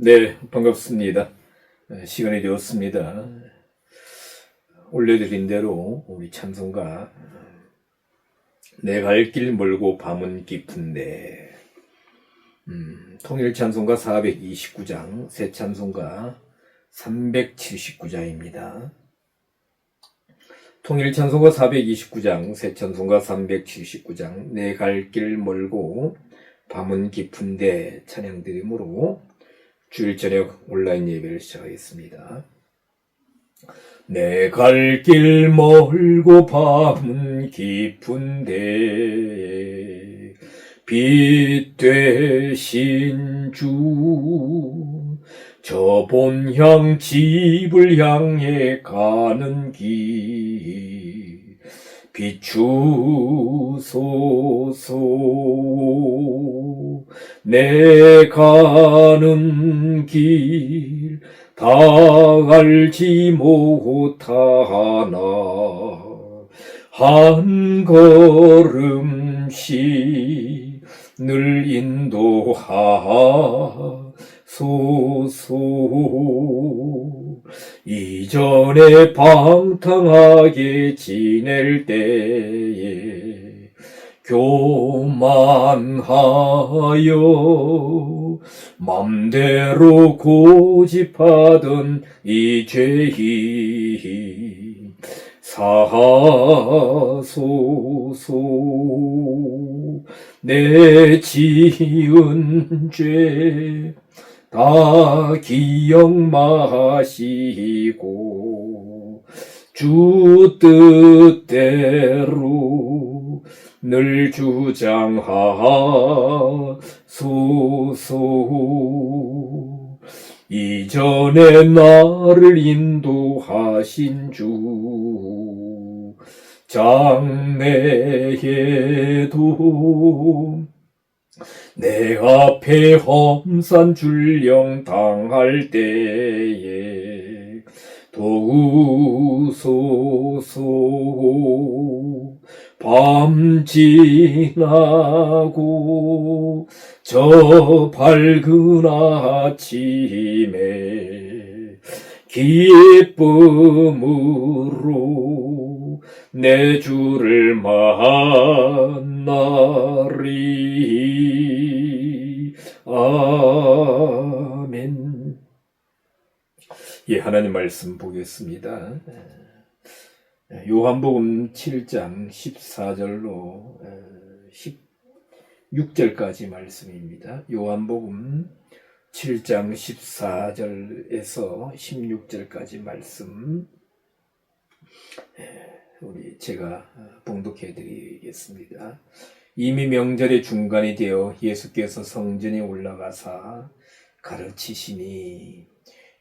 네, 반갑습니다. 시간이 되었습니다. 올려드린 대로 우리 찬송가 내 갈 길 멀고 밤은 깊은데 통일 찬송가 429장, 새 찬송가 379장입니다. 통일 찬송가 429장, 새 찬송가 379장, 내 갈 길 멀고 밤은 깊은데 찬양 드림으로 주일 저녁 온라인 예배를 시작하겠습니다. 내 갈 길 멀고 밤은 깊은데 빛 되신 주, 저 본향 집을 향해 가는 길 비추소서. 내 가는 길 다 알지 못하나 한 걸음씩 늘 인도하소서. 이전에 방탕하게 지낼 때에 교만하여 맘대로 고집하던 이 죄인 사하소서. 내 지은 죄 다 기억 마시고 주 뜻대로 늘 주장하소서. 이전에 나를 인도하신 주 장래에도 내 앞에 험산 줄령 당할 때에 도우소서. 밤 지나고 저 밝은 아침에 기쁨으로 내 주를 만나리. 아멘. 예, 하나님 말씀 보겠습니다. 요한복음 7장 14절로 16절까지 말씀입니다. 요한복음 7장 14절에서 16절까지 말씀 우리 제가 봉독해 드리겠습니다. 이미 명절의 중간이 되어 예수께서 성전에 올라가사 가르치시니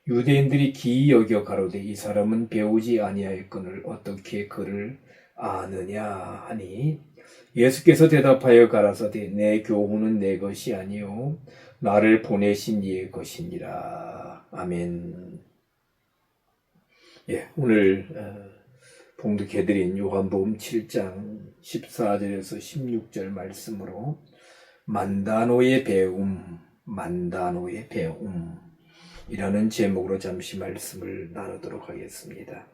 유대인들이 기이 여겨 가로되 이 사람은 배우지 아니하였거늘 어떻게 그를 아느냐 하니 예수께서 대답하여 가라사대 내 교훈은 내 것이 아니요 나를 보내신 이의 것이니라. 아멘. 예, 오늘 봉독해드린 요한복음 7장 14절에서 16절 말씀으로 만다노의 배움 이라는 제목으로 잠시 말씀을 나누도록 하겠습니다.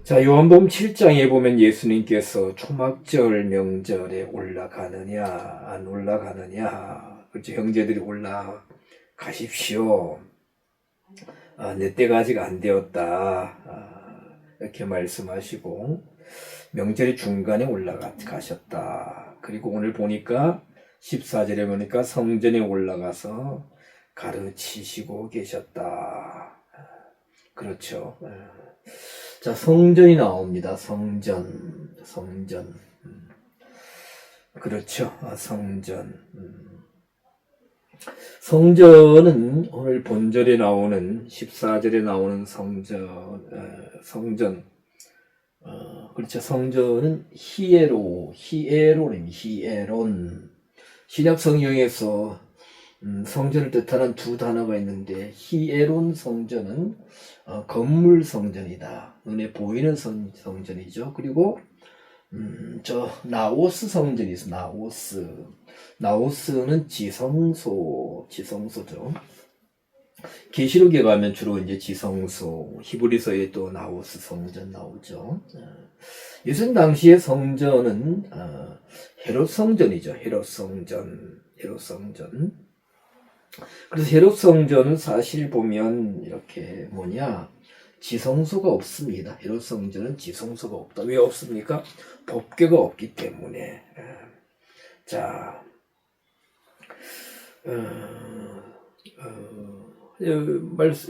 자, 요한복음 7장에 보면 예수님께서 초막절 명절에 올라가느냐 안 올라가느냐, 그렇죠, 형제들이 올라가십시오. 내 때가 아직 안 되었다, 이렇게 말씀하시고 명절의 중간에 올라가셨다. 그리고 오늘 보니까 14절에 보니까 성전에 올라가서 가르치시고 계셨다. 그렇죠. 자, 성전이 나옵니다. 성전. 그렇죠. 성전. 성전은 오늘 본절에 나오는 14절에 나오는 성전. 그렇죠. 성전은 히에론. 신약 성경에서 성전을 뜻하는 두 단어가 있는데 히에론 성전은 건물 성전이다. 눈에 보이는 성전이죠. 그리고 저 나오스 성전이 있어. 나오스는 지성소죠. 계시록에 가면 주로 이제 지성소, 히브리서에 또 나우스 성전 나오죠. 예수님 당시의 성전은 헤롯 성전이죠. 헤롯 성전. 그래서 헤롯 성전은 사실 보면 이렇게 지성소가 없습니다. 헤롯 성전은 지성소가 없다. 왜 없습니까? 법궤가 없기 때문에. 자,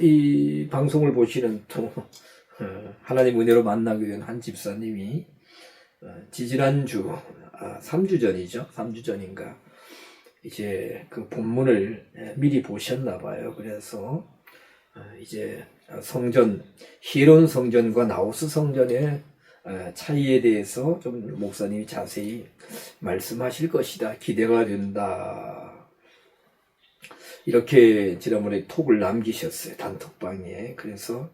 이 방송을 보시는 또 하나님 은혜로 만나게 된 한 집사님이 지지난주 3주 전이죠. 3주 전인가 이제 그 본문을 미리 보셨나 봐요. 그래서 이제 성전, 히론 성전과 나우스 성전의 차이에 대해서 좀 목사님이 자세히 말씀하실 것이다. 기대가 된다. 이렇게 지난번에 톡을 남기셨어요. 단톡방에. 그래서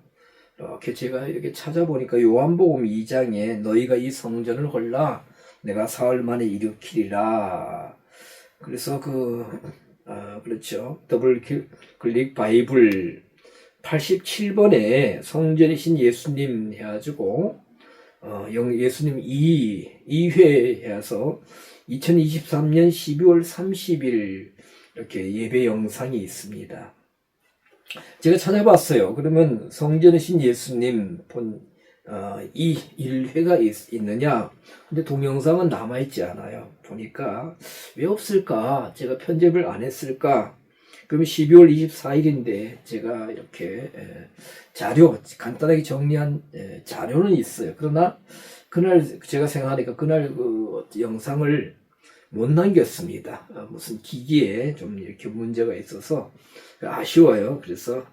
이렇게 제가 이렇게 찾아보니까 요한복음 2장에 너희가 이 성전을 헐라 내가 사흘 만에 일으키리라. 그래서 그렇죠. 더블 클릭 바이블 87번에 성전이신 예수님 해가지고 예수님 2회 해서 2023년 12월 30일 이렇게 예배 영상이 있습니다. 제가 찾아봤어요. 그러면 성전이신 예수님 이 1회가 있느냐? 근데 동영상은 남아있지 않아요. 보니까 왜 없을까? 제가 편집을 안 했을까? 그러면 12월 24일인데 제가 이렇게 간단하게 정리한 자료는 있어요. 그러나 그날 제가 생각하니까 그날 그 영상을 못 남겼습니다. 무슨 기기에 좀 이렇게 문제가 있어서 아쉬워요. 그래서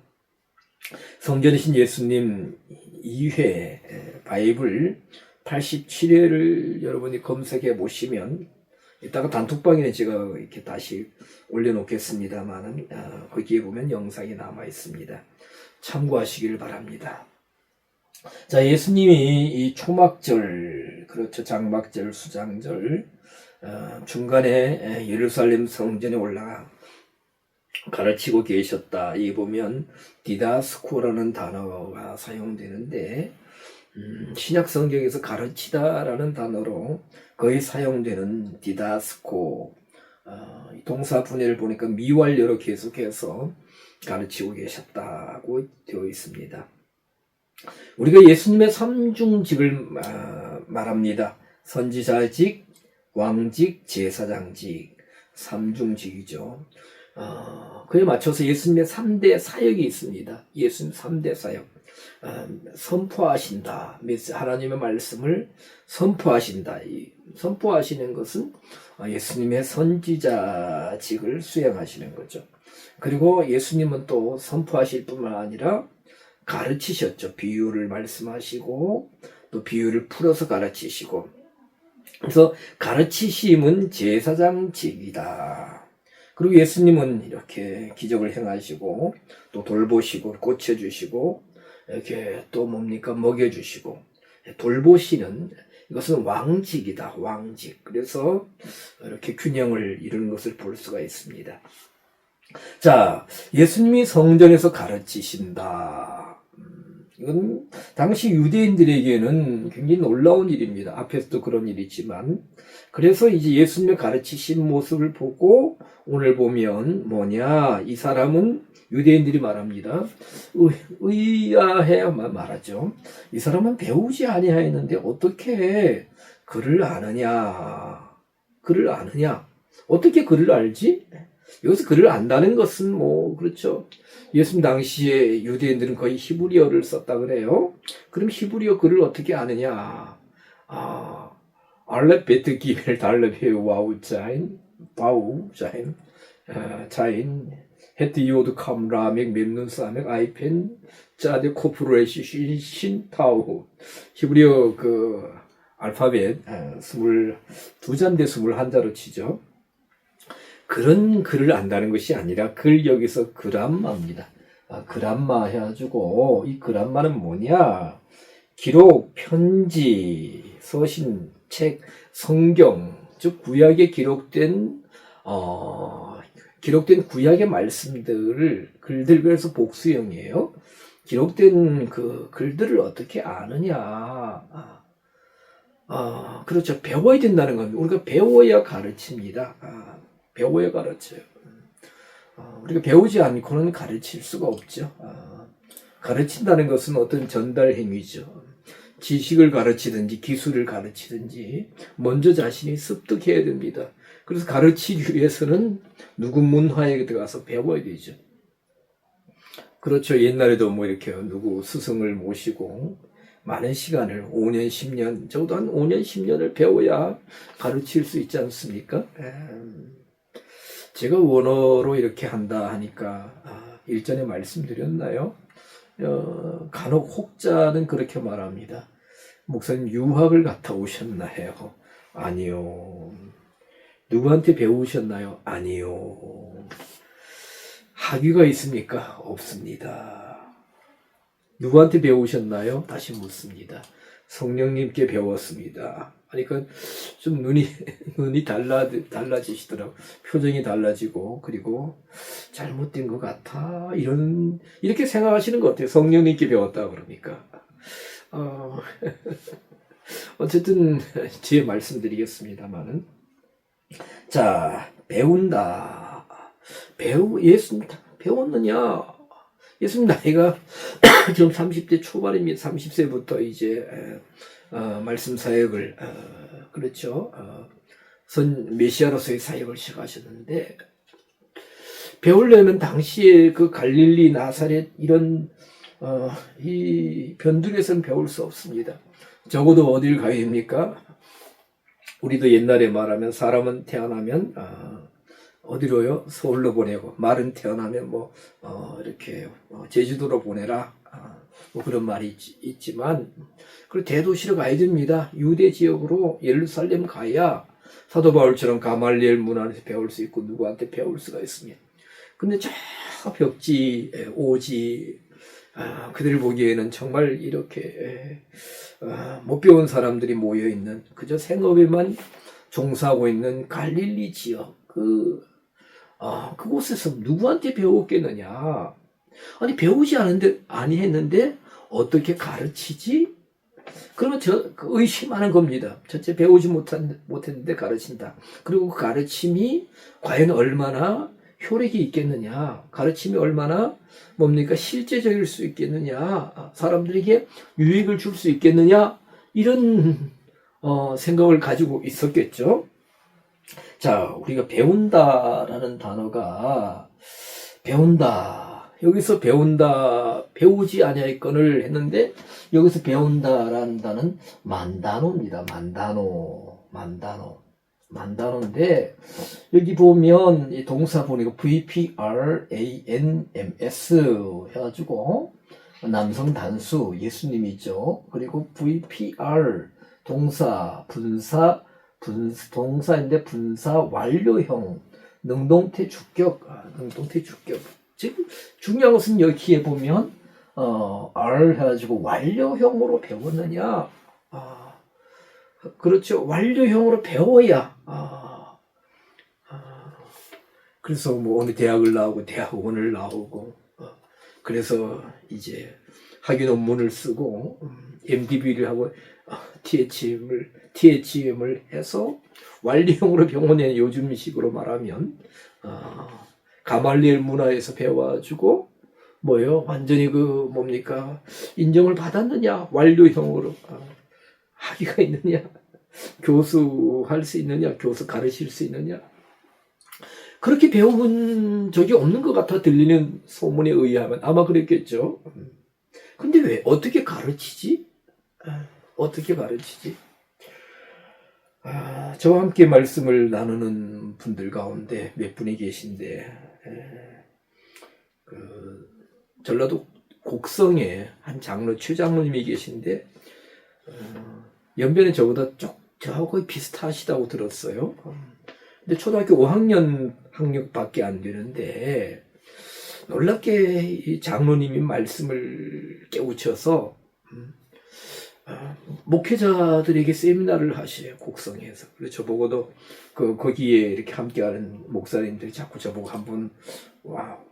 성전이신 예수님 2회 바이블 87회를 여러분이 검색해 보시면 이따가 단톡방에는 제가 이렇게 다시 올려놓겠습니다만은 거기에 보면 영상이 남아 있습니다. 참고하시길 바랍니다. 자, 예수님이 이 초막절, 그렇죠, 장막절, 수장절 중간에 예루살렘 성전에 올라가 가르치고 계셨다. 이 보면 디다스코라는 단어가 사용되는데 신약 성경에서 가르치다라는 단어로 거의 사용되는 디다스코 동사 분해를 보니까 미완료로 계속해서 가르치고 계셨다고 되어 있습니다. 우리가 예수님의 삼중직을 말합니다. 선지자직, 왕직, 제사장직, 삼중직이죠. 그에 맞춰서 예수님의 3대 사역이 있습니다. 예수님 3대 사역. 선포하신다. 하나님의 말씀을 선포하신다. 선포하시는 것은 예수님의 선지자직을 수행하시는 거죠. 그리고 예수님은 또 선포하실 뿐만 아니라 가르치셨죠. 비유를 말씀하시고 또 비유를 풀어서 가르치시고. 그래서 가르치심은 제사장직이다. 그리고 예수님은 이렇게 기적을 행하시고 또 돌보시고 고쳐주시고 이렇게 또 먹여주시고 돌보시는 이것은 왕직이다. 왕직. 그래서 이렇게 균형을 이루는 것을 볼 수가 있습니다. 자, 예수님이 성전에서 가르치신다. 이건 당시 유대인들에게는 굉장히 놀라운 일입니다. 앞에서도 그런 일이 있지만. 그래서 이제 예수님의 가르치신 모습을 보고 오늘 보면 이 사람은 유대인들이 말합니다. 의아해 말하죠. 이 사람은 배우지 아니하였는데 어떻게 글을 아느냐? 글을 아느냐? 어떻게 글을 알지? 여기서 글을 안다는 것은 그렇죠. 예수님 당시에 유대인들은 거의 히브리어를 썼다 그래요. 그럼 히브리어 글을 어떻게 아느냐? 알렙 베트 기벨 달렙 헤 와우 자인 자인 헤트 요드 캄 라멕 mem눈 사멕 아이펜 짜데 코프로레시 신 타우. 히브리어 그 알파벳 22자인데 21자로 치죠. 그런 글을 안다는 것이 아니라 여기서 그람마입니다. 그람마 해가지고 이 그람마는 뭐냐? 기록, 편지, 서신, 책, 성경, 즉 구약에 기록된 기록된 구약의 말씀들을 글들 그래서 복수형이에요. 기록된 그 글들을 어떻게 아느냐. 그렇죠. 배워야 된다는 겁니다. 우리가 배워야 가르칩니다. 배워야 가르쳐요. 우리가 배우지 않고는 가르칠 수가 없죠. 가르친다는 것은 어떤 전달 행위죠. 지식을 가르치든지 기술을 가르치든지 먼저 자신이 습득해야 됩니다. 그래서 가르치기 위해서는 누구 문화에 들어가서 배워야 되죠. 그렇죠. 옛날에도 뭐 이렇게 누구 스승을 모시고 많은 시간을 5년, 10년, 적어도 한 5년, 10년을 배워야 가르칠 수 있지 않습니까? 제가 원어로 이렇게 한다 하니까 일전에 말씀드렸나요? 간혹 혹자는 그렇게 말합니다. 목사님 유학을 갔다 오셨나요? 아니요. 누구한테 배우셨나요? 아니요. 학위가 있습니까? 없습니다. 누구한테 배우셨나요? 다시 묻습니다. 성령님께 배웠습니다. 그러니까 좀 눈이 달라지시더라고. 표정이 달라지고, 그리고 잘못된 것 같아. 이렇게 생각하시는 것 같아요. 성령님께 배웠다 그러니까. 어쨌든, 제 말씀드리겠습니다만은. 자, 배운다. 예수님 배웠느냐? 예수님 나이가 지금 30대 초반입니다. 30세부터 이제 말씀 사역을 그렇죠. 메시아로서의 사역을 시작하셨는데 배우려면 당시에 그 갈릴리 나사렛 이런 이 변두리에서는 배울 수 없습니다. 적어도 어딜 가야 됩니까? 우리도 옛날에 말하면 사람은 태어나면 어디로요? 서울로 보내고 말은 태어나면 이렇게 제주도로 보내라. 뭐 그런 말이 있지만 그리고 대도시로 가야 됩니다. 유대 지역으로 예루살렘 가야 사도 바울처럼 가말리엘 문화에서 배울 수 있고 누구한테 배울 수가 있습니다. 근데 저 벽지 오지 그들을 보기에는 정말 이렇게 못 배운 사람들이 모여 있는 그저 생업에만 종사하고 있는 갈릴리 지역 그곳에서 누구한테 배웠겠느냐? 아니 배우지 아니 했는데 어떻게 가르치지? 그러면 의심하는 겁니다. 첫째 배우지 못했는데 가르친다. 그리고 그 가르침이 과연 얼마나 효력이 있겠느냐? 가르침이 얼마나 실제적일 수 있겠느냐? 사람들에게 유익을 줄 수 있겠느냐? 이런 생각을 가지고 있었겠죠. 자, 우리가 배운다라는 단어가 배운다. 여기서 배운다, 배우지 아니하였거늘 했는데 여기서 배운다라는 단어는 만다노입니다. 만다노인데 여기 보면 이 동사 보니까 VPRANMS 해가지고 남성 단수 예수님이죠. 그리고 VPR 동사 동사인데 분사 완료형 능동태 주격 즉 중요한 것은 여기에 보면 R 해가지고 완료형으로 배웠느냐 그렇죠. 완료형으로 배워야 그래서 어느 대학을 나오고 대학원을 나오고 그래서 이제 학위 논문을 쓰고 MDB를 하고 THM을 해서 완료형으로 병원에 요즘식으로 말하면 가말리엘 문화에서 배워가지고 완전히 인정을 받았느냐 완료형으로 학위가 있느냐 교수 할 수 있느냐 교수 가르칠 수 있느냐 그렇게 배워본 적이 없는 것 같아 들리는 소문에 의하면 아마 그랬겠죠. 근데 왜 어떻게 가르치지? 저와 함께 말씀을 나누는 분들 가운데 몇 분이 계신데 전라도 곡성에 한 장로 최장로님이 계신데 연배는 저보다 저하고 거의 비슷하시다고 들었어요. 근데 초등학교 5학년 학력밖에 안 되는데 놀랍게 이 장로님이 말씀을 깨우쳐서 목회자들에게 세미나를 하셔요. 곡성에서. 그래서 저보고도 거기에 이렇게 함께하는 목사님들이 자꾸 저보고 한 분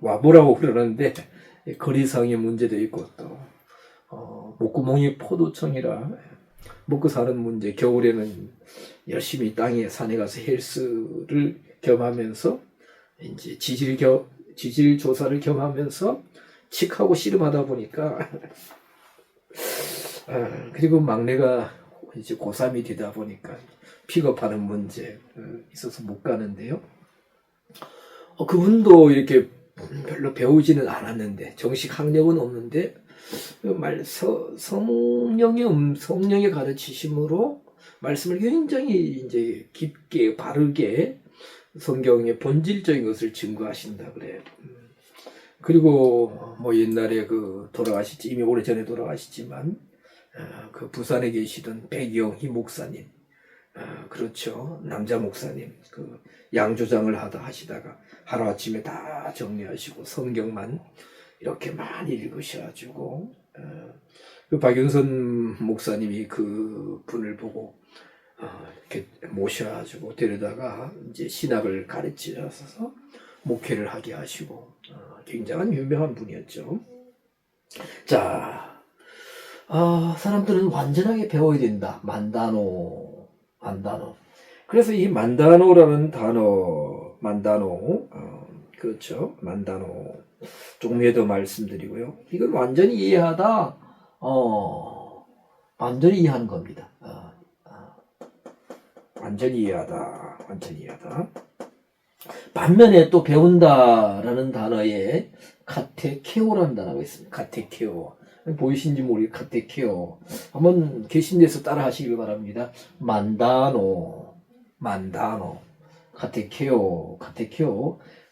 와보라고 그러는데, 거리상의 문제도 있고, 또, 목구멍이 포도청이라 먹고 사는 문제, 겨울에는 열심히 땅에 산에 가서 헬스를 겸하면서, 이제 지질 조사를 겸하면서 칙하고 씨름하다 보니까, 그리고 막내가 이제 고3이 되다 보니까 픽업하는 문제 있어서 못 가는데요. 그분도 이렇게 별로 배우지는 않았는데, 정식 학력은 없는데, 성령의 가르치심으로 말씀을 굉장히 이제 깊게, 바르게 성경의 본질적인 것을 증거하신다 그래요. 그리고 뭐 옛날에 돌아가셨지, 이미 오래전에 돌아가셨지만, 그 부산에 계시던 백영희 목사님, 그렇죠. 남자 목사님, 양조장을 하시다가 하루아침에 다 정리하시고 성경만 이렇게 많이 읽으셔가지고, 그 박윤선 목사님이 그 분을 보고, 이렇게 모셔가지고 데려다가 이제 신학을 가르치셔서 목회를 하게 하시고, 굉장한 유명한 분이었죠. 자, 사람들은 완전하게 배워야 된다. 만다노. 그래서 이 만다노라는 단어, 그렇죠. 만다노. 조금 에도 말씀드리고요. 이건 완전히 이해하다, 완전히 이해하는 겁니다. 완전히 이해하다. 반면에 또 배운다라는 단어에 카테케오라는 단어가 있습니다. 카테케오. 보이신지 모르겠 카테케오. 한번 계신 데서 따라 하시길 바랍니다. 만다노. 카테케오.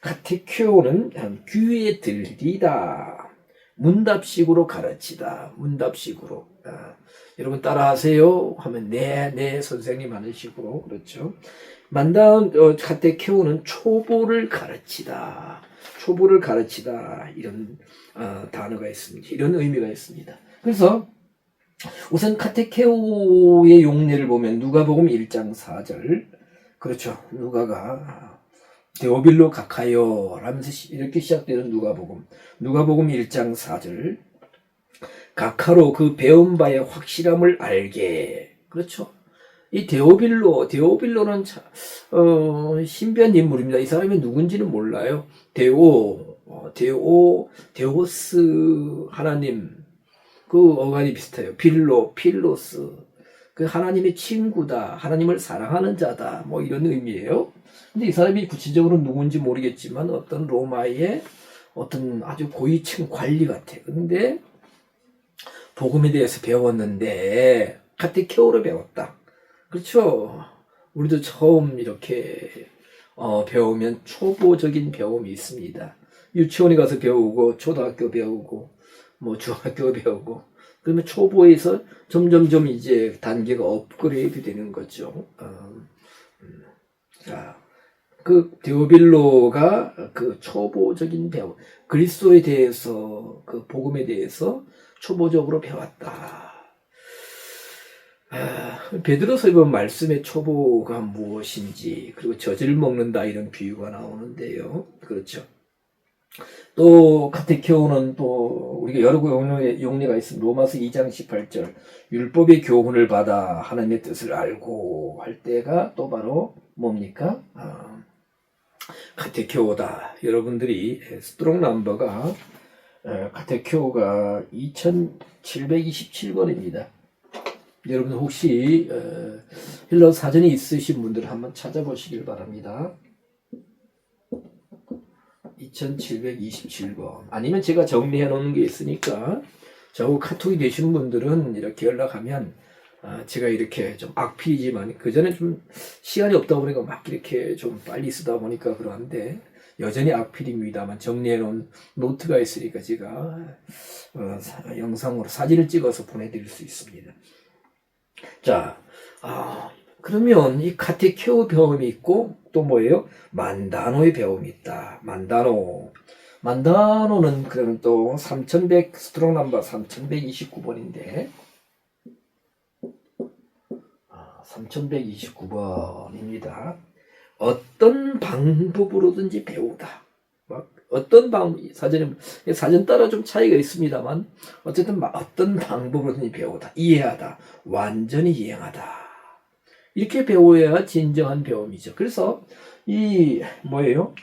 카테케오는 귀에 들리다. 문답식으로 가르치다. 여러분 따라하세요 하면 네 선생님 하는 식으로. 그렇죠. 카테케오는 초보를 가르치다. 이런 단어가 있습니다. 이런 의미가 있습니다. 그래서 우선 카테케오의 용례를 보면 누가복음 1장 4절. 그렇죠. 누가가 데오빌로 가카요 라면서 이렇게 시작되는 누가복음 1장 4절. 가카로 그 배운 바의 확실함을 알게. 그렇죠. 이 데오빌로는 신비한 인물입니다. 이 사람이 누군지는 몰라요. 데오스 하나님, 그 어간이 비슷해요. 필로스, 그 하나님의 친구다, 하나님을 사랑하는 자다, 뭐 이런 의미예요. 근데 이 사람이 구체적으로 누군지 모르겠지만 어떤 로마의 어떤 아주 고위층 관리 같아요. 근데 복음에 대해서 배웠는데 카테케오를 배웠다. 그렇죠. 우리도 처음 이렇게 배우면 초보적인 배움이 있습니다. 유치원에 가서 배우고 초등학교 배우고 뭐 중학교 배우고, 그러면 초보에서 점점점 이제 단계가 업그레이드 되는 거죠. 자, 그 데오빌로가 그 초보적인 배움, 그리스도에 대해서, 그 복음에 대해서 초보적으로 배웠다. 베드로서 이번 말씀의 초보가 무엇인지, 그리고 젖을 먹는다 이런 비유가 나오는데요. 그렇죠. 또 카테케오는 또 우리가 여러 용례가 있습니다. 로마서 2장 18절 율법의 교훈을 받아 하나님의 뜻을 알고 할 때가 또 바로 뭡니까? 카테케오다. 여러분들이 스트롱 넘버가 카테케오가 2727번입니다. 여러분 혹시 힐러 사전이 있으신 분들 한번 찾아보시길 바랍니다. 2727번. 아니면 제가 정리해 놓은 게 있으니까 저하고 카톡이 되신 분들은 이렇게 연락하면 제가 이렇게 좀 악필이지만 그 전에 좀 시간이 없다 보니까 막 이렇게 좀 빨리 쓰다 보니까 그러는데 여전히 악필입니다만 정리해 놓은 노트가 있으니까 제가 영상으로 사진을 찍어서 보내드릴 수 있습니다. 자, 그러면 이 카테케오 배움이 있고 또 뭐예요? 만다노의 배움이 있다. 만다노는 그러면 또 3100 스트롱 넘버 3129번인데 3129번입니다. 어떤 방법으로든지 배우다. 어떤 사전 따라 좀 차이가 있습니다만, 어쨌든 어떤 방법으로든지 배우다. 이해하다. 완전히 이해하다. 이렇게 배워야 진정한 배움이죠. 그래서, 뭐예요?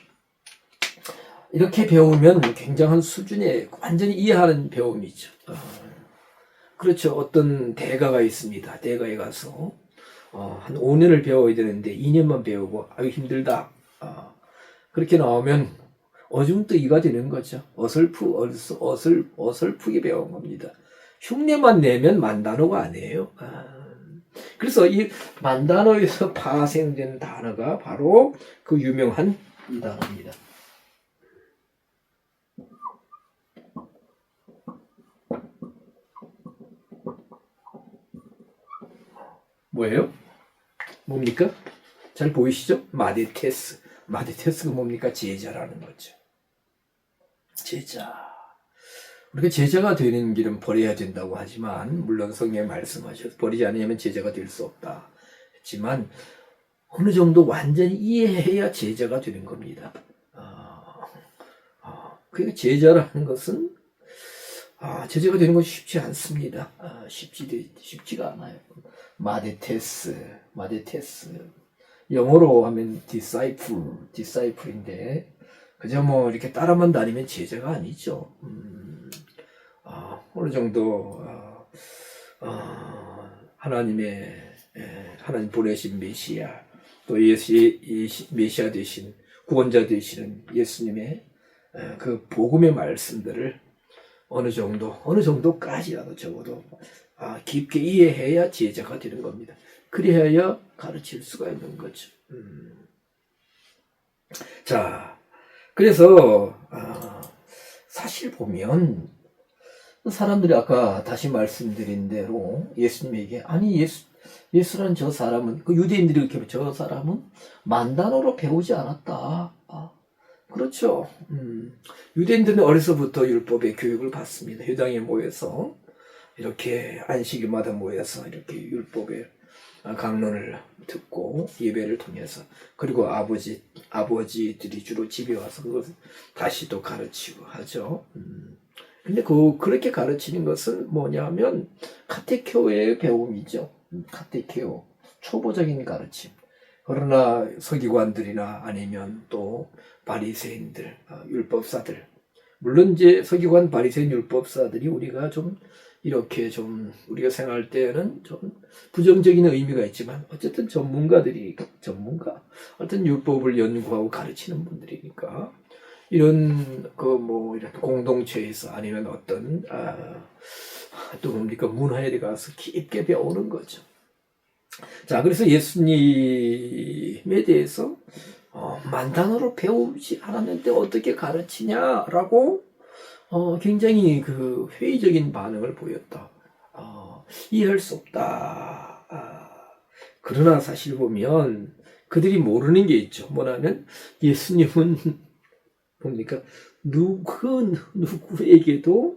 이렇게 배우면 굉장한 수준의 완전히 이해하는 배움이죠. 그렇죠. 어떤 대가가 있습니다. 대가에 가서, 한 5년을 배워야 되는데 2년만 배우고, 아유, 힘들다. 그렇게 나오면 어중뜨기가 되는 거죠. 어설프게 배운 겁니다. 흉내만 내면 만단어가 아니에요. 그래서 이 만단어에서 파생된 단어가 바로 그 유명한 이 단어입니다. 뭐예요? 뭡니까? 잘 보이시죠? 마디테스. 마디테스가 뭡니까? 제자라는 거죠. 제자. 우리가 제자가 되는 길은 버려야 된다고 하지만, 물론 성경에 말씀하셔서 버리지 않으면 제자가 될 수 없다 했지만, 어느 정도 완전히 이해해야 제자가 되는 겁니다. 그러니까 제자라는 것은, 제자가 되는 것이 쉽지 않습니다. 쉽지가 않아요. 마데테스. 영어로 하면 disciple인데, 그저 뭐 이렇게 따라만 다니면 제자가 아니죠. 어느 정도 하나님 보내신 메시아, 또 메시아 되신 구원자 되시는 예수님의 그 복음의 말씀들을 어느 정도까지라도 적어도 깊게 이해해야 제자가 되는 겁니다. 그래야 가르칠 수가 있는 거죠. 자, 그래서 사실 보면 사람들이 아까 다시 말씀드린 대로 예수님에게 예수란 저 사람은, 그 유대인들이 이렇게 저 사람은 만단어로 배우지 않았다. 그렇죠. 유대인들은 어려서부터 율법의 교육을 받습니다. 회당에 모여서 이렇게 안식일마다 모여서 이렇게 율법의 강론을 듣고 예배를 통해서, 그리고 아버지들이 주로 집에 와서 그것을 다시 또 가르치고 하죠. 근데 그렇게 가르치는 것은 뭐냐면 카테케오의 배움이죠. 카테케오, 초보적인 가르침. 그러나 서기관들이나 아니면 또 바리새인들, 율법사들, 물론 이제 서기관, 바리새인, 율법사들이 우리가 우리가 생각할 때는 좀 부정적인 의미가 있지만, 어쨌든 어떤 율법을 연구하고 가르치는 분들이니까, 이런 공동체에서 아니면 어떤, 또 문화에 가서 깊게 배우는 거죠. 자, 그래서 예수님에 대해서, 만단어로 배우지 않았는데 어떻게 가르치냐라고 굉장히 회의적인 반응을 보였다. 이해할 수 없다. 그러나 사실 보면 그들이 모르는 게 있죠. 뭐냐면 예수님은 뭡니까? 누구에게도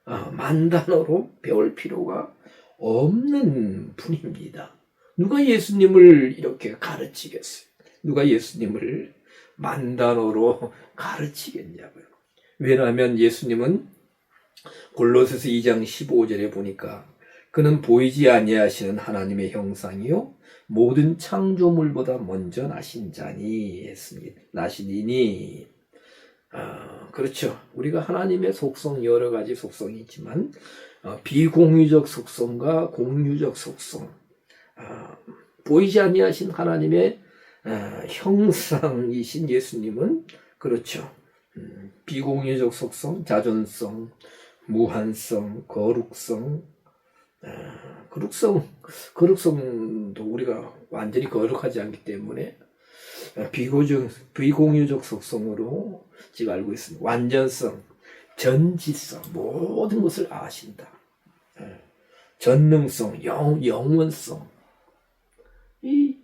만단어로 배울 필요가 없는 분입니다. 누가 예수님을 이렇게 가르치겠어요? 누가 예수님을 만단어로 가르치겠냐고요. 왜냐하면 예수님은 골로새서 2장 15절에 보니까, 그는 보이지 아니하시는 하나님의 형상이요 모든 창조물보다 먼저 나신 자니 했습니다. 나시니니. 그렇죠. 우리가 하나님의 속성, 여러 가지 속성이 있지만 비공유적 속성과 공유적 속성, 보이지 아니하신 하나님의 형상이신 예수님은, 그렇죠, 비공유적 속성, 자존성, 무한성, 거룩성도 우리가 완전히 거룩하지 않기 때문에 비공유적 속성으로 지금 알고 있습니다. 완전성, 전지성, 모든 것을 아신다. 전능성, 영원성,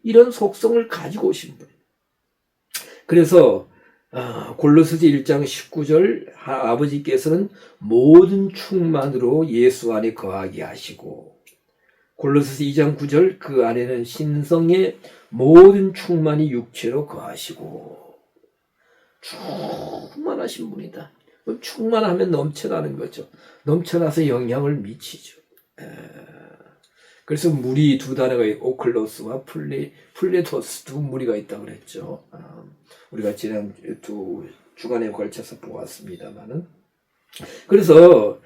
이런 속성을 가지고 오신 분. 그래서 골로새서 1장 19절 아버지께서는 모든 충만으로 예수 안에 거하게 하시고, 골로새서 2장 9절 그 안에는 신성의 모든 충만이 육체로 거하시고 충만하신 분이다. 충만하면 넘쳐나는 거죠. 넘쳐나서 영향을 미치죠. 그래서 무리 두 단어가 있고 오클로스와 플레토스 두 무리가 있다고 그랬죠. 우리가 지난 두 주간에 걸쳐서 보았습니다만은 그래서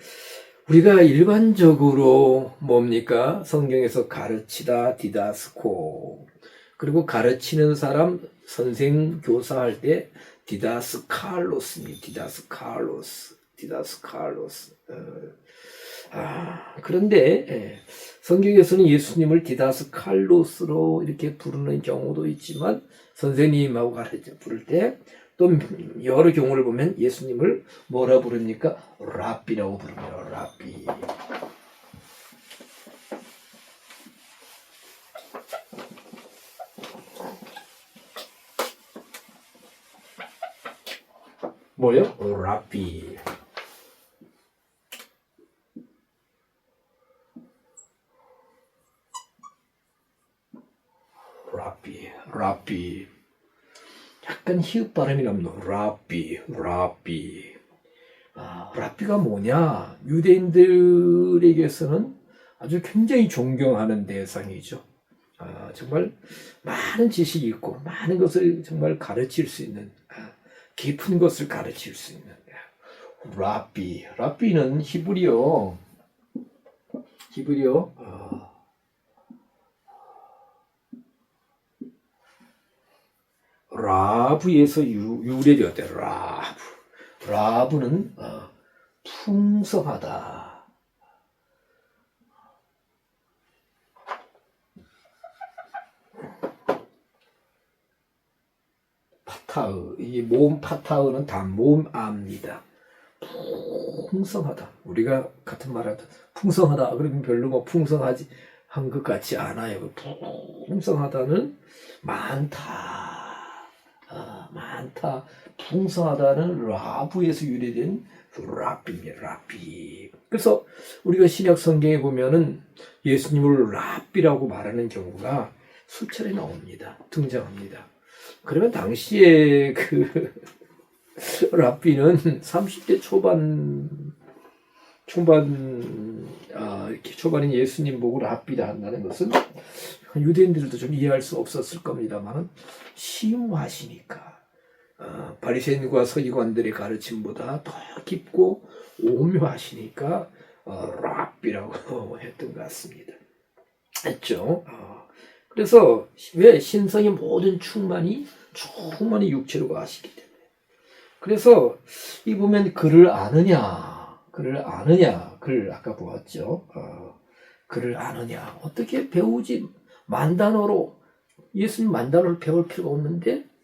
우리가 일반적으로 뭡니까? 성경에서 가르치다, 디다스코. 그리고 가르치는 사람, 선생, 교사할 때 디다스칼로스입니다. 디다스칼로스. 그런데 성경에서는 예수님을 디다스칼로스로 이렇게 부르는 경우도 있지만 선생님하고 가르쳐 부를 때 또 여러 경우를 보면 예수님을 뭐라 부릅니까? 랍비라고 부릅니다. 랍비. 뭐요? 랍비. 랍비. 약간 히읗 발음이 납니다. 랍비. 랍비가 뭐냐? 유대인들에게서는 아주 굉장히 존경하는 대상이죠. 정말 많은 지식이 있고 많은 것을 정말 가르칠 수 있는 깊은 것을 가르칠 수 있는 랍비는 히브리어 라브에서 유래되었대. 라브는 풍성하다. 파타흐, 이 모음 파타흐는 다 모음아입니다. 풍성하다. 우리가 같은 말하다 풍성하다 그러면 별로 뭐 풍성하지 한 것 같지 않아요. 풍성하다는 많다. 풍성하다는 라브에서 유래된 랍비입니다. 랍비. 그래서 우리가 신약 성경에 보면은 예수님을 랍비라고 말하는 경우가 수차례 나옵니다. 등장합니다. 그러면 당시에 그 랍비는 30대 이렇게 초반인 예수님 보고 랍비다 한다는 것은 유대인들도 좀 이해할 수 없었을 겁니다만 심오하시니까 바리새인과 서기관들의 가르침보다 더 깊고 오묘하시니까 랍비라고 했던 것 같습니다. 했죠. 그래서 왜 신성의 모든 충만이 육체로 가시기 때문에. 그래서 이 보면 글을 아느냐, 글 아까 보았죠. 글을 아느냐, 어떻게 배우지 만단어로 예수님 만단어를 배울 필요가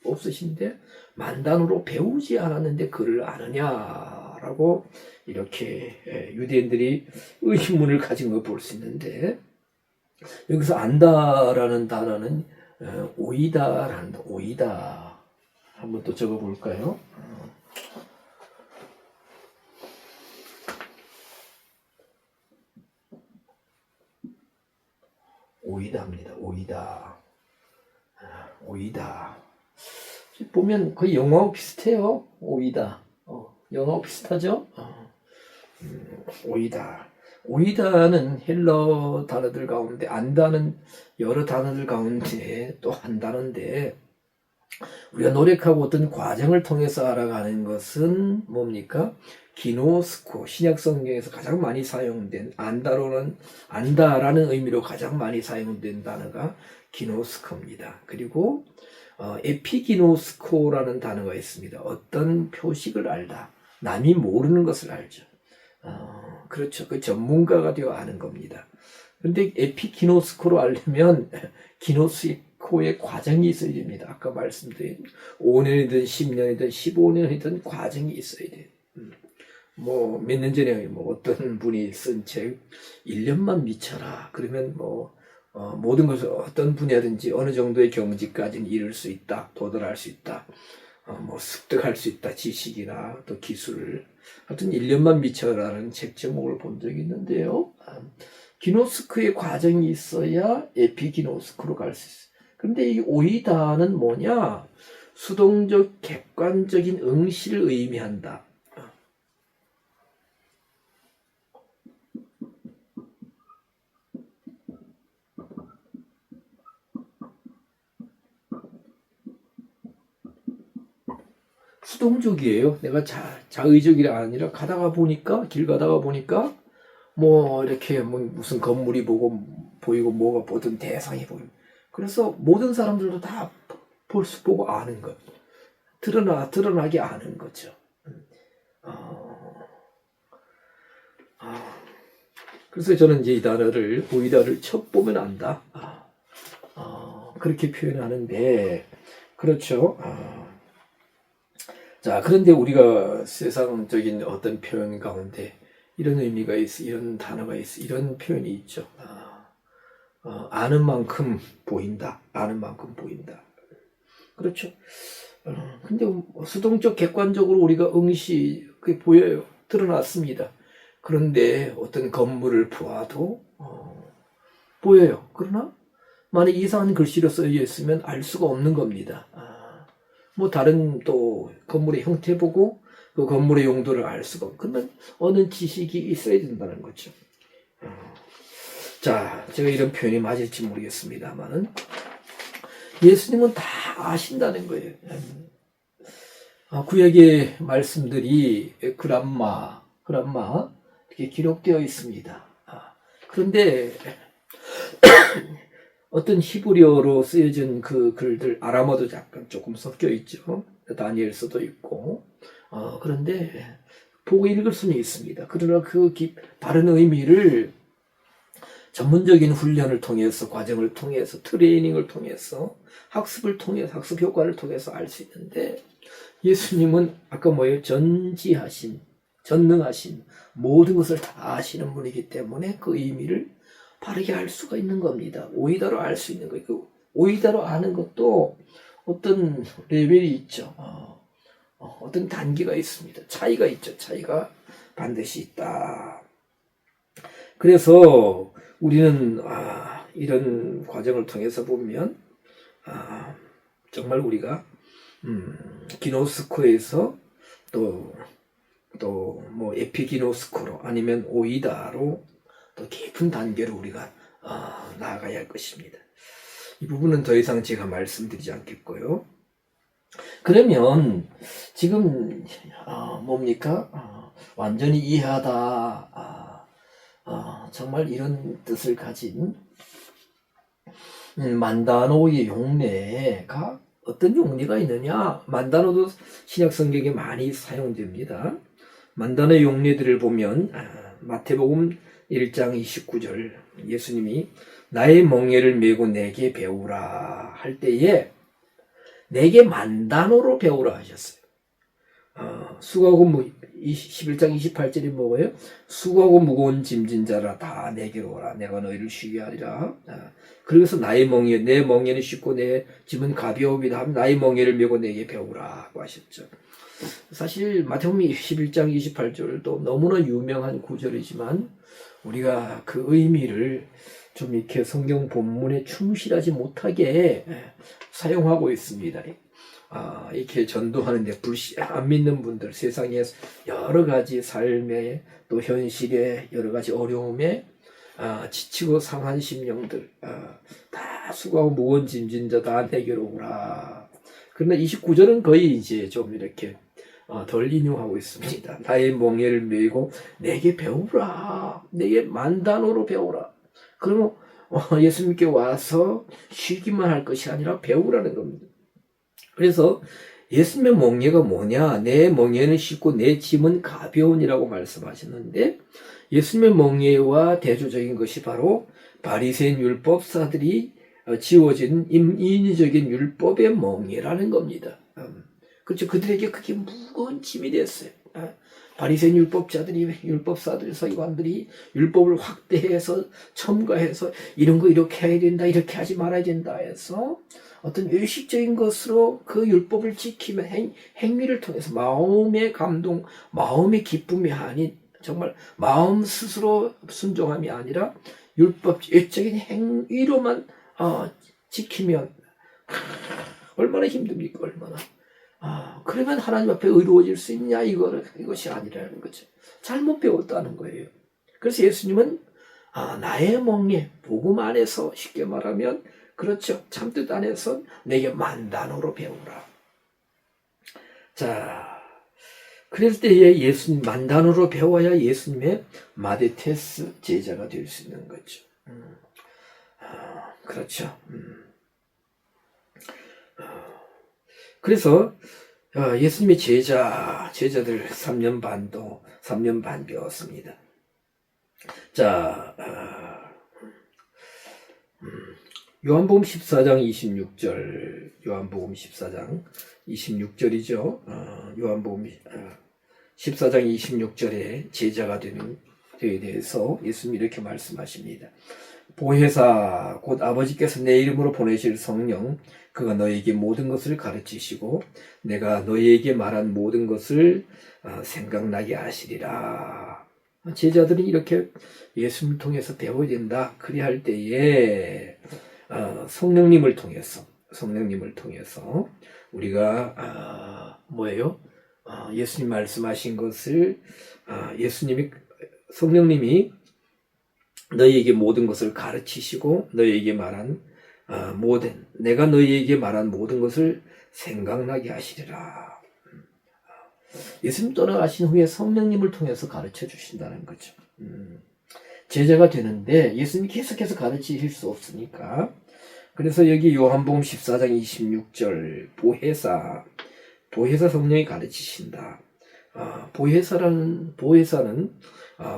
없으신데 만단어로 배우지 않았는데 글을 아느냐라고 이렇게 유대인들이 의문을 가진 걸 볼 수 있는데 여기서 안다라는 단어는 오이다라는 오이다 한번 또 적어 볼까요? 오이다입니다. 오이다. 보면 거의 영어하고 비슷해요. 오이다. 영어하고 비슷하죠? 오이다. 오이다는 헬러 단어들 가운데 안다는 여러 단어들 가운데 또 한 단어인데 우리가 노력하고 어떤 과정을 통해서 알아가는 것은 뭡니까? 기노스코, 신약 성경에서 가장 많이 사용된 안다라는 의미로 가장 많이 사용된 단어가 기노스코입니다. 그리고 에피기노스코라는 단어가 있습니다. 어떤 표식을 알다. 남이 모르는 것을 알죠. 그렇죠. 그 전문가가 되어 아는 겁니다. 그런데 에피기노스코로 알려면 기노스코의 과정이 있어야 됩니다. 아까 말씀드린 5년이든 10년이든 15년이든 과정이 있어야 돼요. 뭐 몇 년 전에 뭐 어떤 분이 쓴 책 1년만 미쳐라. 그러면 모든 것을 어떤 분야든지 어느 정도의 경지까지는 이룰 수 있다. 도달할 수 있다. 습득할 수 있다. 지식이나 또 기술을. 하여튼 1년만 미쳐라는 책 제목을 본 적이 있는데요. 기노스크의 과정이 있어야 에피기노스크로 갈 수 있어요. 그런데 이 오이다는 뭐냐? 수동적 객관적인 응시를 의미한다. 수동적이에요. 내가 자의적이 아니라 길 가다가 보니까 뭐 이렇게 뭐 무슨 건물이 보이고 뭐가 보든 대상이 보이고, 그래서 모든 사람들도 다 보고 아는 것, 드러나게 아는 거죠. 그래서 저는 이제 이 단어를 오이다를 첫 보면 안다. 그렇게 표현하는데, 그렇죠. 자, 그런데 우리가 세상적인 어떤 표현 가운데 이런 의미가 있어, 이런 단어가 있어, 이런 표현이 있죠. 아는 만큼 보인다. 아는 만큼 보인다. 그렇죠. 근데 수동적 객관적으로 우리가 그게 보여요. 드러났습니다. 그런데 어떤 건물을 보아도 보여요. 그러나 만약 이상한 글씨로 써져 있으면 알 수가 없는 겁니다. 뭐 다른 또 건물의 형태 보고 그 건물의 용도를 알 수가 없고, 그러면 어느 지식이 있어야 된다는 거죠. 자, 제가 이런 표현이 맞을지 모르겠습니다만은 예수님은 다 아신다는 거예요. 구약의 말씀들이 그람마 이렇게 기록되어 있습니다. 그런데 어떤 히브리어로 쓰여진 그 글들, 아람어도 약간 조금 섞여 있죠. 다니엘서도 있고. 그런데 보고 읽을 수는 있습니다. 그러나 그 다른 의미를 전문적인 훈련을 통해서, 과정을 통해서, 트레이닝을 통해서, 학습 효과를 통해서 알 수 있는데, 예수님은 아까 뭐예요? 전지하신, 전능하신, 모든 것을 다 아시는 분이기 때문에 그 의미를 바르게 알 수가 있는 겁니다. 오이다로 알 수 있는 거예요. 그 오이다로 아는 것도 어떤 레벨이 있죠. 어떤 단계가 있습니다. 차이가 있죠. 차이가 반드시 있다. 그래서 우리는 이런 과정을 통해서 보면 정말 우리가 기노스코에서 또 뭐 에피기노스코로 아니면 오이다로 더 깊은 단계로 우리가 나아가야 할 것입니다. 이 부분은 더 이상 제가 말씀드리지 않겠고요. 그러면 지금 뭡니까? 완전히 이해하다. 정말 이런 뜻을 가진 만다노의 용례가 어떤 용례가 있느냐? 만다노도 신약 성경에 많이 사용됩니다. 만다노의 용례들을 보면 마태복음 1장 29절 예수님이 나의 멍에를 메고 내게 배우라 할 때에 내게 만다노로 배우라 하셨어요. 수고하고 11장 28절이 뭐예요? 수고하고 무거운 짐진 자라 다 내게로 오라. 내가 너희를 쉬게 하리라. 그래서 내 멍에는 쉽고 내 짐은 가벼움이다 하면 나의 멍에를 메고 내게 배우라고 하셨죠. 사실 마태복음 11장 28절도 너무나 유명한 구절이지만 우리가 그 의미를 좀 이렇게 성경 본문에 충실하지 못하게 사용하고 있습니다. 이렇게 전도하는데 안 믿는 분들, 세상에 여러 가지 삶의 또 현실의 여러 가지 어려움에 지치고 상한 심령들, 다 수고하고 무거운 짐진 자 다 내게로 오라. 그러나 29절은 거의 이제 좀 이렇게 덜 인용하고 있습니다. 나의 멍에를 메고 내게 배우라. 내게 만단어로 배우라. 그러면 예수님께 와서 쉬기만 할 것이 아니라 배우라는 겁니다. 그래서 예수님의 멍에가 뭐냐? 내 멍에는 쉽고 내 짐은 가벼운이라고 말씀하셨는데, 예수님의 멍에와 대조적인 것이 바로 바리새인 율법사들이 지워진 인위적인 율법의 멍에라는 겁니다. 그렇죠. 그들에게 그게 무거운 짐이 됐어요. 바리새인 율법사들이 서기관들이 율법을 확대해서 첨가해서 이런 거 이렇게 해야 된다, 이렇게 하지 말아야 된다 해서 어떤 의식적인 것으로 그 율법을 지키면 행위를 통해서 마음의 감동, 마음의 기쁨이 아닌 정말 마음 스스로 순종함이 아니라 율법 외적인 행위로만 지키면 얼마나 힘듭니까? 얼마나. 그러면 하나님 앞에 의로워질 수 있냐? 이것이 아니라는 거죠. 잘못 배웠다는 거예요. 그래서 예수님은 나의 멍에 복음 안에서 쉽게 말하면 그렇죠. 참뜻 안에서 내게 만단어로 배우라. 자, 그럴 때에 예수님 만단어로 배워야 예수님의 마데테스 제자가 될 수 있는 거죠. 그렇죠. 그래서 예수님의 제자들 3년 반 배웠습니다. 자, 요한복음 14장 26절, 요한복음 14장 26절이죠. 요한복음 14장 26절에 제자가 되는 데에 대해서 예수님이 이렇게 말씀하십니다. 보혜사 곧 아버지께서 내 이름으로 보내실 성령 그가 너에게 모든 것을 가르치시고 내가 너에게 말한 모든 것을 생각나게 하시리라. 제자들이 이렇게 예수님을 통해서 배워야 된다. 그리할 할 때에 성령님을 통해서 우리가 뭐예요? 예수님 말씀하신 것을 성령님이 너희에게 모든 것을 가르치시고 너희에게 말한 내가 너희에게 말한 모든 것을 생각나게 하시리라. 예수님 떠나가신 후에 성령님을 통해서 가르쳐 주신다는 거죠. 제자가 되는데 예수님이 계속해서 가르치실 수 없으니까 그래서 여기 요한복음 14장 26절 보혜사 성령이 가르치신다. 보혜사는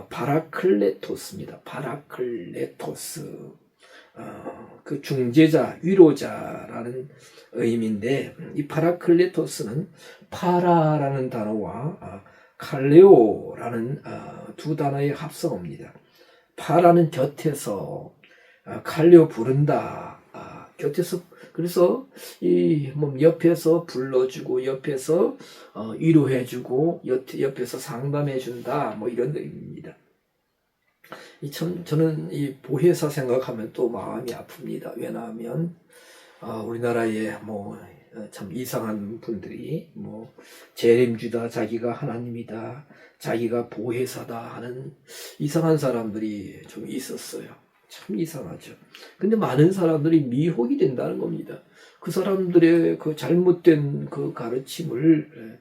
파라클레토스입니다. 파라클레토스. 그 중재자, 위로자라는 의미인데 이 파라클레토스는 파라라는 단어와 칼레오라는 두 단어의 합성어입니다. 파라는 곁에서, 칼레오 부른다. 곁에서 그래서 옆에서 불러주고 옆에서 위로해주고 옆에서 상담해준다 뭐 이런 의미입니다. 저는 이 보혜사 생각하면 또 마음이 아픕니다. 왜냐하면 우리나라에 참 이상한 분들이 재림주다, 자기가 하나님이다, 자기가 보혜사다 하는 이상한 사람들이 좀 있었어요. 참 이상하죠. 근데 많은 사람들이 미혹이 된다는 겁니다. 그 사람들의 그 잘못된 그 가르침을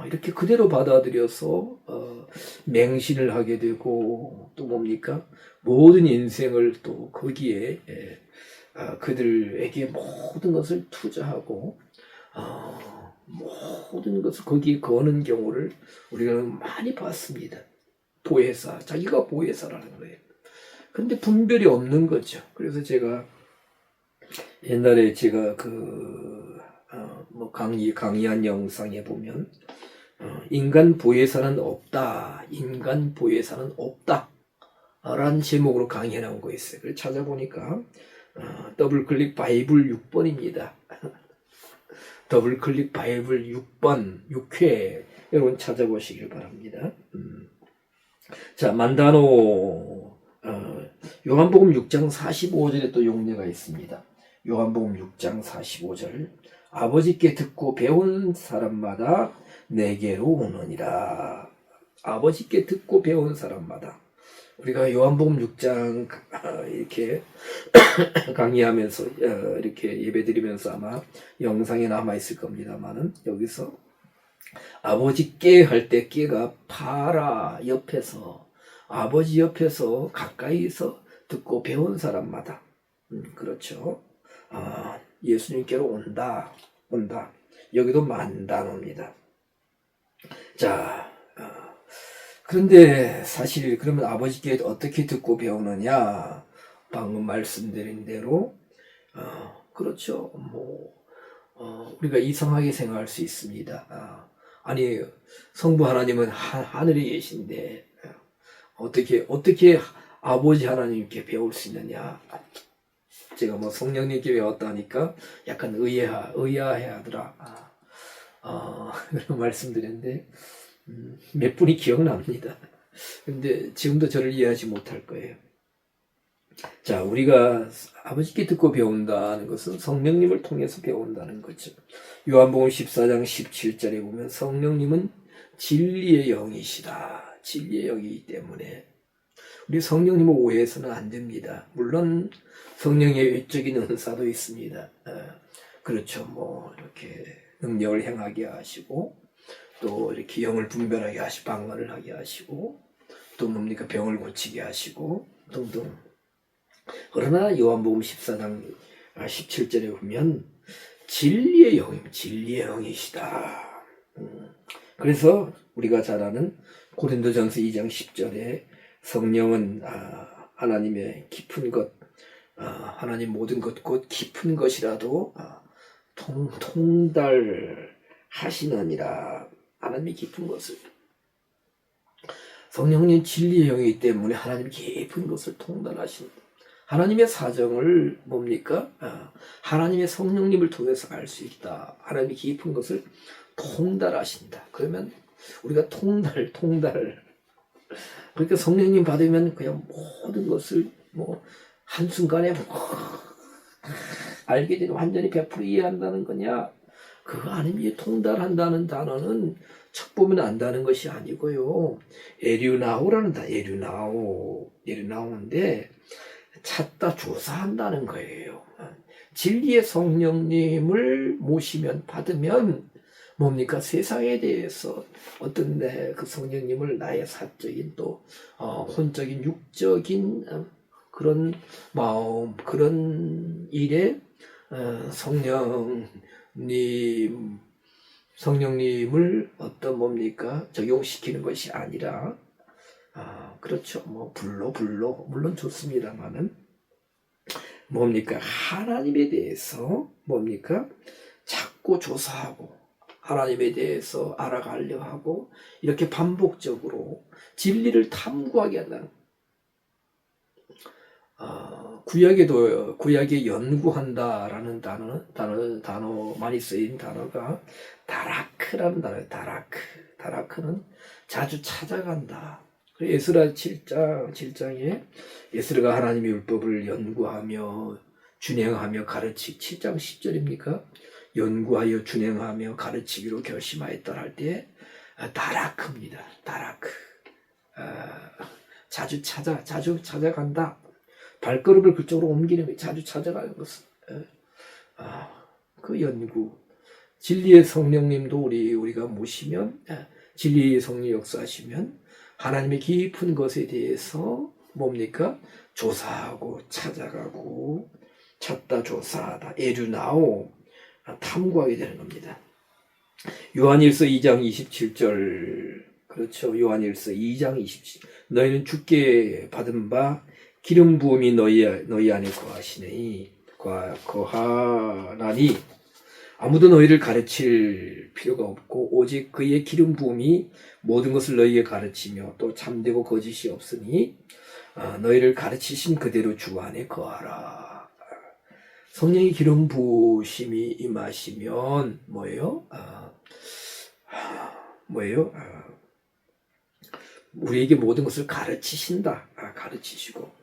이렇게 그대로 받아들여서 맹신을 하게 되고 또 뭡니까? 모든 인생을 또 거기에 그들에게 모든 것을 투자하고 모든 것을 거기에 거는 경우를 우리가 많이 봤습니다. 보혜사, 자기가 보혜사라는 거예요. 근데 분별이 없는 거죠. 그래서 제가 옛날에 제가 강의한 영상에 보면 인간 보혜사는 없다. 인간 보혜사는 없다. 라는 제목으로 강의해 나온 거 있어요. 그래서 찾아보니까 더블클릭 바이블 6번입니다. 더블클릭 바이블 6번, 6회 여러분 찾아보시길 바랍니다. 자, 만다노 요한복음 6장 45절에 또 용례가 있습니다. 요한복음 6장 45절 아버지께 듣고 배운 사람마다 내게로 오느니라. 아버지께 듣고 배운 사람마다 우리가 요한복음 6장 이렇게 강의하면서 이렇게 예배드리면서 아마 영상에 남아있을 겁니다만은 여기서 아버지께 할 때 깨가 파라 옆에서 아버지 옆에서 가까이서 듣고 배운 사람마다 그렇죠. 예수님께로 온다. 여기도 만단어입니다. 자, 그런데 사실 그러면 아버지께 어떻게 듣고 배우느냐? 방금 말씀드린 대로 그렇죠. 우리가 이상하게 생각할 수 있습니다. 아니 성부 하나님은 하늘에 계신데 어떻게 아버지 하나님께 배울 수 있느냐? 제가 성령님께 배웠다니까 약간 의아해하더라. 그런 말씀드렸는데 몇 분이 기억납니다. 근데 지금도 저를 이해하지 못할 거예요. 자, 우리가 아버지께 듣고 배운다는 것은 성령님을 통해서 배운다는 거죠. 요한복음 14장 17절에 보면 성령님은 진리의 영이시다. 진리의 영이기 때문에 우리 성령님을 오해해서는 안 됩니다. 물론 성령의 외적인 은사도 있습니다. 그렇죠. 뭐 이렇게 능력을 행하게 하시고 또 이렇게 영을 분별하게 하시고 방언을 하게 하시고 또 뭡니까 병을 고치게 하시고 등등. 그러나 요한복음 14장 17절에 보면 진리의 영이시다. 그래서 우리가 잘 아는 고린도전서 2장 10절에 성령은 하나님의 깊은 것, 하나님 모든 것 곧 깊은 것이라도 통달하시느니라. 하나님이 깊은 것을. 성령님 진리의 영이기 때문에 하나님 깊은 것을 통달하신다. 하나님의 사정을 뭡니까? 하나님의 성령님을 통해서 알 수 있다. 하나님이 깊은 것을 통달하신다. 그러면 우리가 통달. 그러니까 성령님 받으면 그냥 모든 것을 한순간에 알게 되는 완전히 100% 이해한다는 거냐? 그거 아니면 통달한다는 단어는 척 보면 안다는 것이 아니고요. 에류나오라는 단어, 에류나오인데 찾다 조사한다는 거예요. 진리의 성령님을 모시면 받으면 뭡니까? 세상에 대해서 어떤 그 성령님을 나의 사적인 또 혼적인 육적인 그런 마음 그런 일에 성령님을 어떤 뭡니까? 적용시키는 것이 아니라 그렇죠. 불로 물론 좋습니다만은 뭡니까? 하나님에 대해서 뭡니까? 찾고 조사하고 하나님에 대해서 알아가려 하고 이렇게 반복적으로 진리를 탐구하게 한다는 구약에 연구한다라는 단어 많이 쓰인 단어가 다라크라는 단어예요. 다라크는 자주 찾아간다. 에스라 7장에 에스라가 하나님의 율법을 연구하며 준행하며 7장 10절입니까? 연구하여 준행하며 가르치기로 결심하였다 할 때 다라크입니다. 다라크. 자주 찾아간다. 발걸음을 그쪽으로 옮기는 거, 자주 찾아가는 것은 그 연구. 진리의 성령님도 우리가 모시면 진리의 성령 역사하시면 하나님의 깊은 것에 대해서 뭡니까? 조사하고 찾아가고 찾다 조사하다 에류나오 탐구하게 되는 겁니다. 요한일서 2장 27절 그렇죠. 요한일서 2장 27절 너희는 주께 받은 바 기름 부음이 너희 안에 거하나니 아무도 너희를 가르칠 필요가 없고 오직 그의 기름 부음이 모든 것을 너희에게 가르치며 또 참되고 거짓이 없으니 너희를 가르치신 그대로 주 안에 거하라. 성령의 기름 부으심이 임하시면 뭐예요? 우리에게 모든 것을 가르치신다. 가르치시고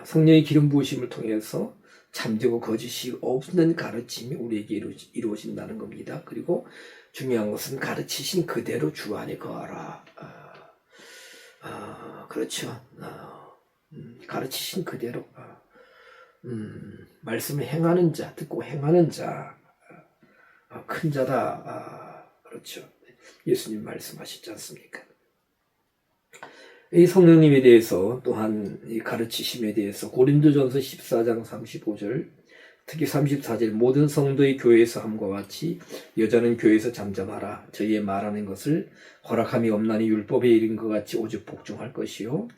성령의 기름 부으심을 통해서 참되고 거짓이 없는 가르침이 우리에게 이루어진다는 겁니다. 그리고 중요한 것은 가르치신 그대로 주 안에 거하라. 그렇죠. 가르치신 그대로 말씀을 행하는 자, 듣고 행하는 자, 큰 자다. 그렇죠. 예수님 말씀하시지 않습니까? 이 성령님에 대해서 또한 이 가르치심에 대해서 고린도전서 14장 35절 특히 34절 모든 성도의 교회에서 함과 같이 여자는 교회에서 잠잠하라. 저희의 말하는 것을 허락함이 없나니 율법에 이른 것 같이 오직 복종할 것이요.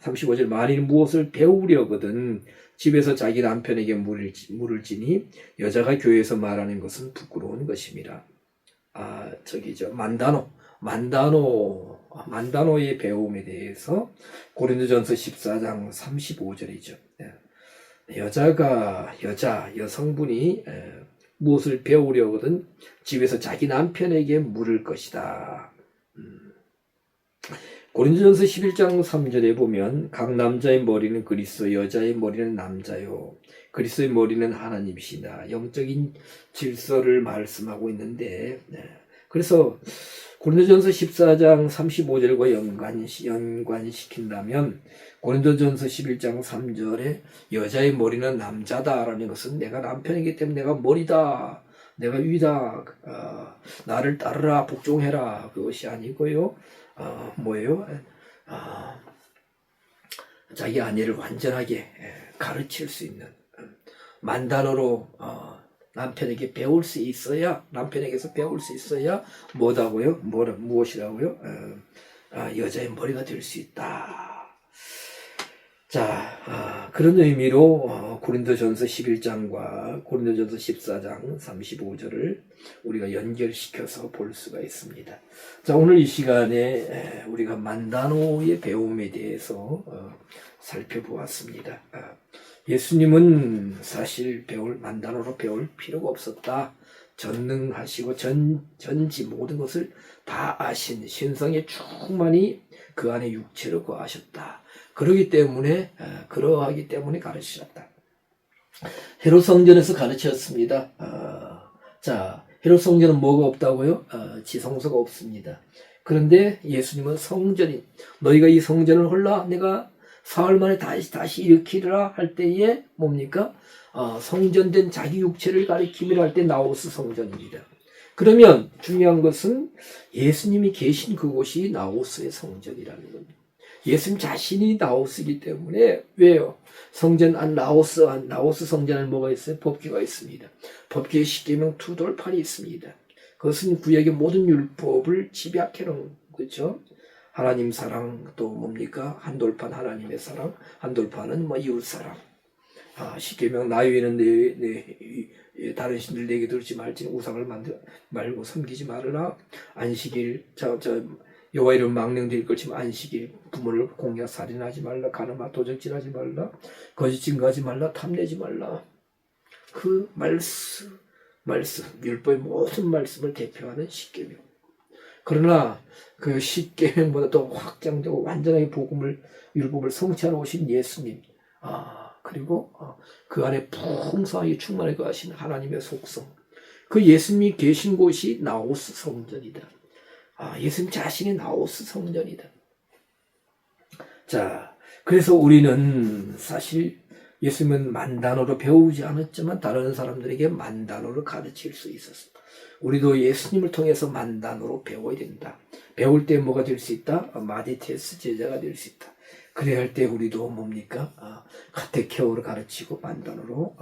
35절 만일 무엇을 배우려거든 집에서 자기 남편에게 물을 지니 여자가 교회에서 말하는 것은 부끄러운 것임이라. 만다노의 배움에 대해서 고린도전서 14장 35절이죠. 여성분이 무엇을 배우려거든 집에서 자기 남편에게 물을 것이다. 고린도전서 11장 3절에 보면 각 남자의 머리는 그리스도, 여자의 머리는 남자요. 그리스도의 머리는 하나님이시다. 영적인 질서를 말씀하고 있는데, 그래서 고린도전서 14장 35절과 연관시킨다면 고린도전서 11장 3절에 여자의 머리는 남자다라는 것은 내가 남편이기 때문에 내가 머리다, 내가 위다, 나를 따르라, 복종해라, 그것이 아니고요. 뭐예요? 자기 아내를 완전하게 가르칠 수 있는 만단어로 남편에게 배울 수 있어야, 남편에게서 배울 수 있어야 뭐다고요? 무엇이라고요? 여자의 머리가 될 수 있다. 자, 그런 의미로 고린도전서 11장과 고린도전서 14장 35절을 우리가 연결시켜서 볼 수가 있습니다. 자, 오늘 이 시간에 우리가 만다노의 배움에 대해서 살펴보았습니다. 예수님은 사실 만다노로 배울 필요가 없었다. 전능하시고 전지 모든 것을 다 아신 신성에 충만히 그 안에 육체로 거하셨다. 그러하기 때문에 가르치셨다. 헤롯 성전에서 가르쳤습니다. 자, 헤롯 성전은 뭐가 없다고요? 지성소가 없습니다. 그런데 예수님은 너희가 이 성전을 헐라 내가 사흘 만에 다시 일으키리라 할 때에 뭡니까? 성전된 자기 육체를 가리킴이라 할 때 나우스 성전입니다. 그러면 중요한 것은 예수님이 계신 그곳이 나우스의 성전이라는 겁니다. 예수님 자신이 나우스이기 때문에, 왜요? 나우스 성전에 뭐가 있어요? 법궤가 있습니다. 법궤에 십계명 두 돌판이 있습니다. 그것은 구약의 모든 율법을 집약해 놓은 거죠. 하나님 사랑, 또 뭡니까? 한 돌판 하나님의 사랑, 한 돌판은 이웃 사랑. 십계명 나 외에는 다른 신들 내게 들지 말지, 우상을 말고 섬기지 말라. 안식일 여호와 이름 망령될 것이면 안식일, 부모를 공약 살인하지 말라, 간음하 도적질하지 말라, 거짓 증거하지 말라, 탐내지 말라. 그 말씀 율법의 모든 말씀을 대표하는 십계명. 그러나 그 십계명보다 더 확장되고 완전하게 율법을 성취하러 오신 예수님, 그리고 그 안에 풍성하게 충만하게 거하신 하나님의 속성, 그 예수님이 계신 곳이 나우스 성전이다. 예수님 자신이 나우스 성전이다. 자, 그래서 우리는 사실 예수님은 만단어로 배우지 않았지만 다른 사람들에게 만단어로 가르칠 수 있었습니다. 우리도 예수님을 통해서 만단어로 배워야 된다. 배울 때 뭐가 될 수 있다? 마디테스 제자가 될 수 있다. 그래야 할 때 우리도 뭡니까? 카테케오를 가르치고 만단어로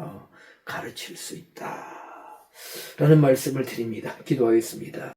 가르칠 수 있다. 라는 말씀을 드립니다. 기도하겠습니다.